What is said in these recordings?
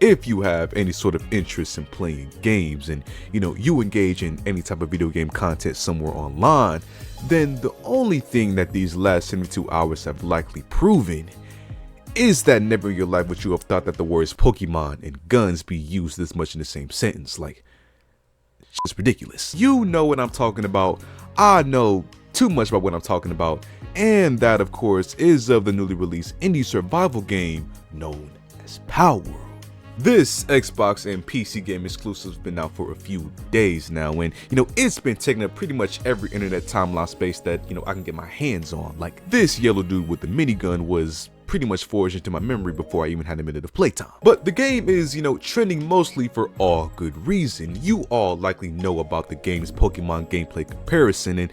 If you have any sort of interest in playing games and you engage in any type of video game content somewhere online, then the only thing that these last 72 hours have likely proven is that never in your life would you have thought that the words Pokemon and guns be used this much in the same sentence. Like, it's ridiculous. You know what I'm talking about. I know too much about what I'm talking about, and that of course is of the newly released indie survival game known as Palworld. This Xbox and PC game exclusive has been out for a few days now, and it's been taking up pretty much every internet timeline space that I can get my hands on. Like, this yellow dude with the minigun was pretty much forged into my memory before I even had a minute of playtime. But the game is, trending mostly for all good reason. You all likely know about the game's Pokemon gameplay comparison, and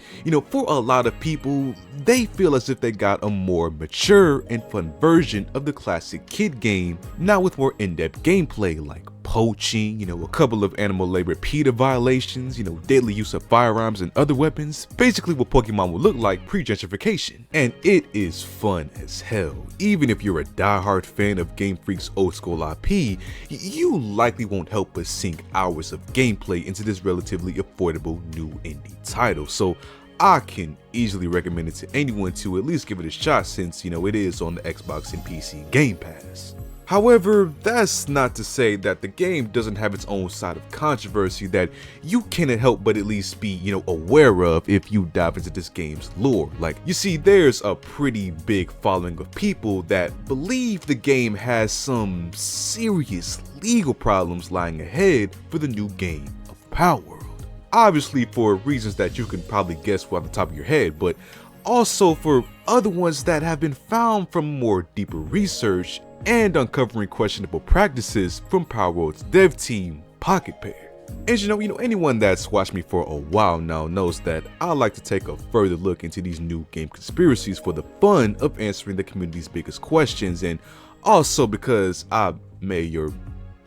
for a lot of people, they feel as if they got a more mature and fun version of the classic kid game, now with more in-depth gameplay like poaching, a couple of animal labor PETA violations, deadly use of firearms and other weapons, basically what Pokemon would look like pre-gentrification. And it is fun as hell. Even if you're a diehard fan of Game Freak's old school IP, you likely won't help but sink hours of gameplay into this relatively affordable new indie title. So I can easily recommend it to anyone to at least give it a shot, since it is on the Xbox and PC Game Pass. However, that's not to say that the game doesn't have its own side of controversy that you cannot help but at least be, aware of if you dive into this game's lore. Like, you see, there's a pretty big following of people that believe the game has some serious legal problems lying ahead for the new game of Palworld. Obviously for reasons that you can probably guess off the top of your head, but also for other ones that have been found from more deeper research and uncovering questionable practices from Palworld's dev team, Pocket Pair. And anyone that's watched me for a while now knows that I like to take a further look into these new game conspiracies for the fun of answering the community's biggest questions, and also because I may or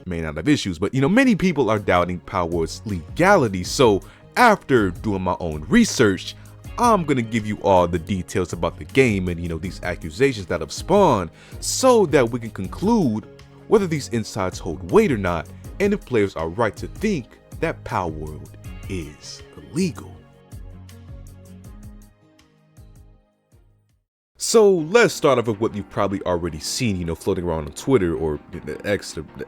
may not have issues, but many people are doubting Palworld's legality. So after doing my own research, I'm gonna give you all the details about the game and these accusations that have spawned, so that we can conclude whether these insights hold weight or not, and if players are right to think that Palworld is illegal. So let's start off with what you've probably already seen, floating around on Twitter or the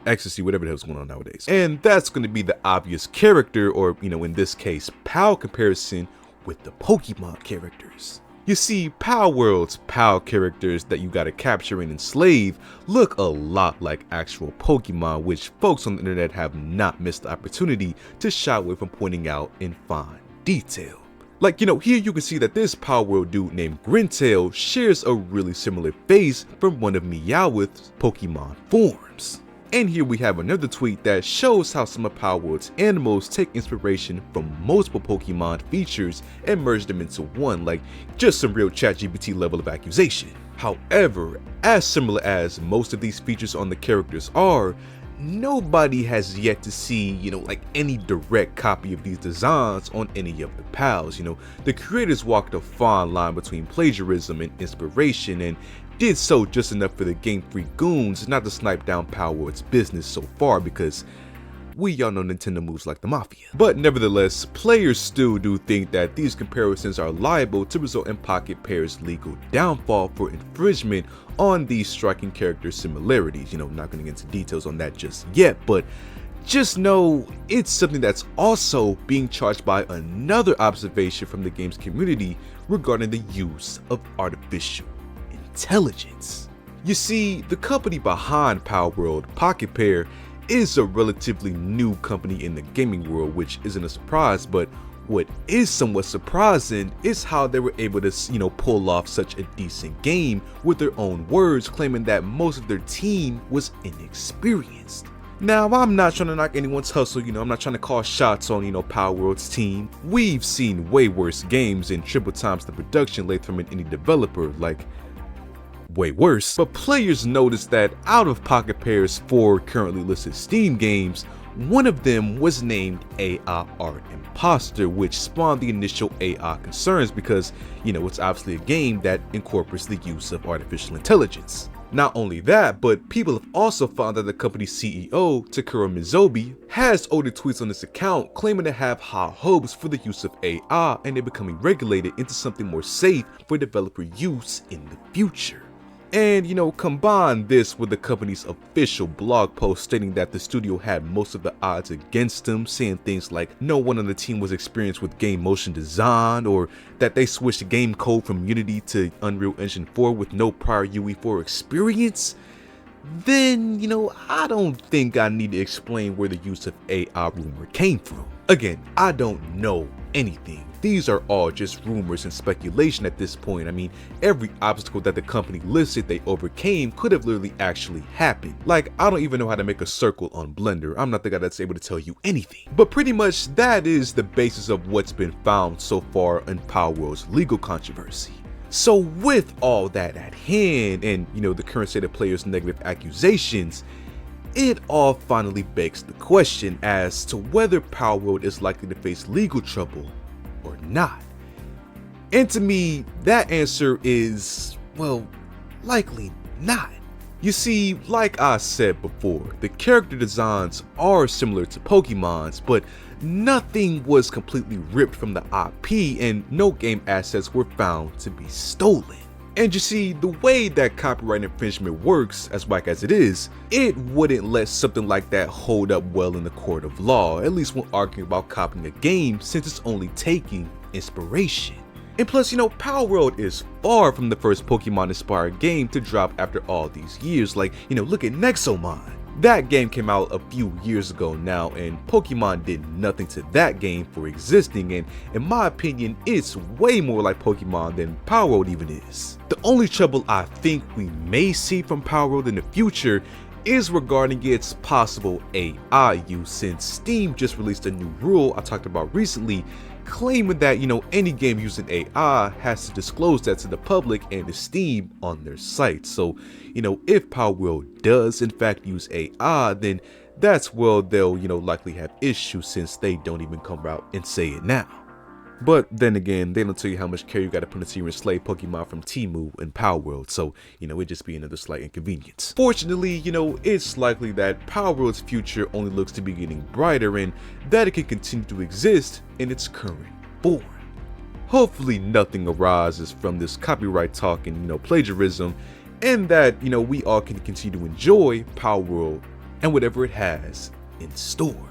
ecstasy, whatever the hell's going on nowadays. And that's gonna be the obvious character, or in this case, PAL comparison with the Pokemon characters. You see, Palworld's PAL characters that you gotta capture and enslave look a lot like actual Pokemon, which folks on the internet have not missed the opportunity to shy away from pointing out in fine detail. Like, here you can see that this Palworld dude named Grintail shares a really similar face from one of Meowth's Pokemon forms. And here we have another tweet that shows how some of Palworld's animals take inspiration from multiple Pokemon features and merge them into one, like just some real ChatGPT level of accusation. However, as similar as most of these features on the characters are, nobody has yet to see, like any direct copy of these designs on any of the pals. The creators walked a fine line between plagiarism and inspiration, and did so just enough for the Game Freak goons not to snipe down Palworld's business so far, because we all know Nintendo moves like the mafia. But nevertheless, players still do think that these comparisons are liable to result in Pocket Pair's legal downfall for infringement on these striking character similarities. Not going to get into details on that just yet, but just know it's something that's also being charged by another observation from the game's community regarding the use of artificial intelligence. You see, the company behind Palworld, Pocket Pair, is a relatively new company in the gaming world, which isn't a surprise, but what is somewhat surprising is how they were able to, pull off such a decent game with their own words, claiming that most of their team was inexperienced. Now, I'm not trying to knock anyone's hustle, I'm not trying to call shots on, Palworld's team. We've seen way worse games and triple times the production length from an indie developer, like way worse. But players noticed that out of Pocket Pair's 4 currently listed Steam games, one of them was named AI Art Imposter, which spawned the initial AI concerns because, it's obviously a game that incorporates the use of artificial intelligence. Not only that, but people have also found that the company's CEO, Takeru Mizobi, has ordered tweets on this account claiming to have high hopes for the use of AI and it becoming regulated into something more safe for developer use in the future. And combine this with the company's official blog post stating that the studio had most of the odds against them, saying things like no one on the team was experienced with game motion design, or that they switched game code from Unity to Unreal Engine 4 with no prior UE4 experience, then, I don't think I need to explain where the use of AI rumor came from. Again, I don't know anything. These are all just rumors and speculation at this point. I mean, every obstacle that the company listed they overcame could have literally actually happened. Like, I don't even know how to make a circle on Blender. I'm not the guy that's able to tell you anything. But pretty much that is the basis of what's been found so far in Palworld's legal controversy. So with all that at hand and, the current state of players' negative accusations, it all finally begs the question as to whether Palworld is likely to face legal trouble or not. And to me, that answer is, well, likely not. You see, like I said before, the character designs are similar to Pokemon's, but nothing was completely ripped from the IP and no game assets were found to be stolen. And you see, the way that copyright infringement works, as whack as it is, it wouldn't let something like that hold up well in the court of law, at least when arguing about copying a game, since it's only taking inspiration. And plus, Palworld is far from the first Pokemon-inspired game to drop after all these years. Like, look at Nexomon. That game came out a few years ago now, and Pokemon did nothing to that game for existing, and in my opinion, it's way more like Pokemon than Palworld even is. The only trouble I think we may see from Palworld in the future is regarding its possible AI use, since Steam just released a new rule I talked about recently, claiming that any game using AI has to disclose that to the public and to Steam on their site. So if Palworld does in fact use AI, then that's where they'll likely have issues, since they don't even come out and say it now. But then again, they don't tell you how much care you gotta put into your enslaved Pokemon from Temu and Palworld, so it'd just be another slight inconvenience. Fortunately, it's likely that Palworld's future only looks to be getting brighter and that it can continue to exist in its current form. Hopefully nothing arises from this copyright talk and plagiarism, and that we all can continue to enjoy Palworld and whatever it has in store.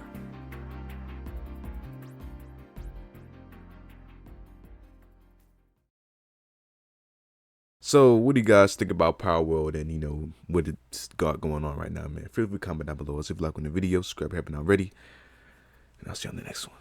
So what do you guys think about Palworld and what it's got going on right now, man? Feel free to comment down below. If you like the video, subscribe if you haven't already, and I'll see you on the next one.